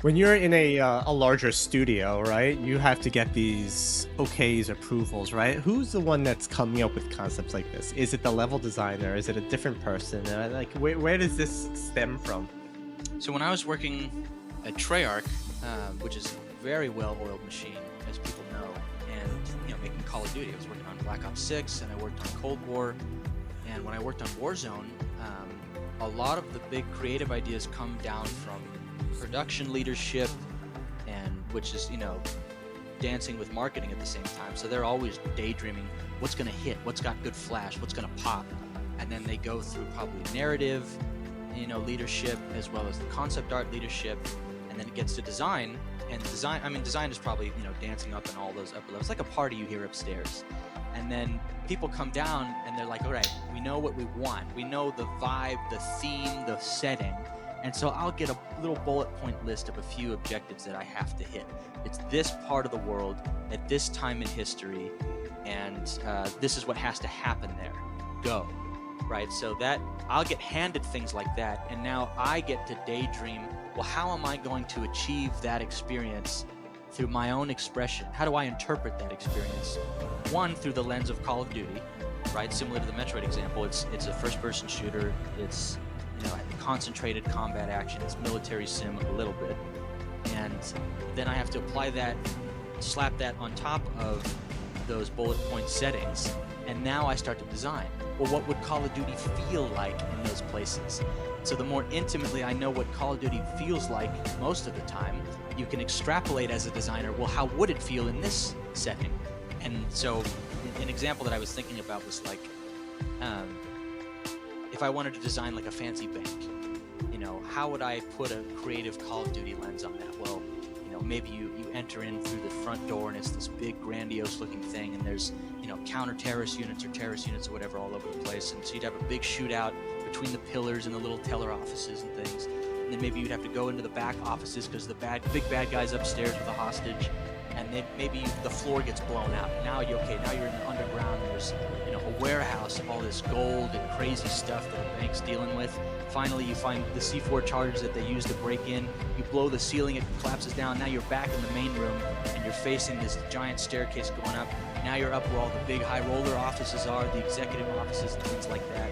When you're in a larger studio, right, you have to get these okays, approvals, right? Who's the one that's coming up with concepts like this? Is it the level designer? Is it a different person? Like, where does this stem from? So when I was working at Treyarch, which is a very well-oiled machine, as people know, and making Call of Duty, I was working on Black Ops 6, and I worked on Cold War, and when I worked on Warzone, a lot of the big creative ideas come down from production leadership, and which is dancing with marketing at the same time. So they're always daydreaming what's going to hit, what's got good flash, what's going to pop, and then they go through probably narrative leadership, as well as the concept art leadership, and then it gets to design. And design, I mean, design is probably dancing up in all those upper levels, like a party you hear upstairs. And then people come down and they're like, all right, we know what we want, we know the vibe, the theme, the setting, and so I'll get a little bullet point list of a few objectives that I have to hit. It's this part of the world at this time in history, and this is what has to happen there. Go. Right? So that I'll get handed things like that, and now I get to daydream, well, how am I going to achieve that experience through my own expression? How do I interpret that experience? One, through the lens of Call of Duty, right? Similar to the Metroid example, it's a first-person shooter. It's concentrated combat action. It's military sim a little bit, and then I have to apply that, slap that on top of those bullet point settings, and now I start to design. Well, what would Call of Duty feel like in those places? So the more intimately I know what Call of Duty feels like most of the time, you can extrapolate as a designer, well, how would it feel in this setting? And so an example that I was thinking about was like, if I wanted to design like a fancy bank, how would I put a creative Call of Duty lens on that? Well, maybe you enter in through the front door and it's this big grandiose looking thing, and there's counter-terrorist units or terrorist units or whatever all over the place, and so you'd have a big shootout between the pillars and the little teller offices and things, and then maybe you'd have to go into the back offices because the big bad guy's upstairs with a hostage, and then maybe the floor gets blown out. Now you're in the underground. There's a warehouse of all this gold and crazy stuff that the bank's dealing with. Finally, you find the C4 charges that they use to break in. You blow the ceiling, it collapses down. Now you're back in the main room, and you're facing this giant staircase going up. Now you're up where all the big high roller offices are, the executive offices and things like that.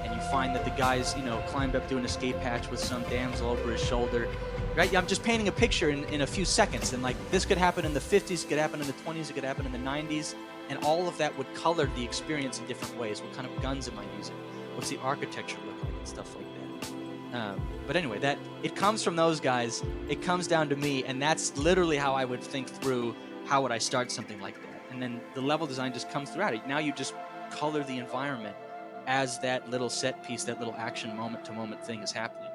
And you find that the guy's climbed up to an escape hatch with some damsel over his shoulder. Right? I'm just painting a picture in a few seconds, and like this could happen in the 50s, it could happen in the 20s, it could happen in the 90s, and all of that would color the experience in different ways. What kind of guns am I using? What's the architecture look like, and stuff like that. But anyway, that it comes from those guys. It comes down to me, and that's literally how I would think through how would I start something like that. And then the level design just comes throughout it. Now you just color the environment as that little set piece, that little action moment to moment thing is happening.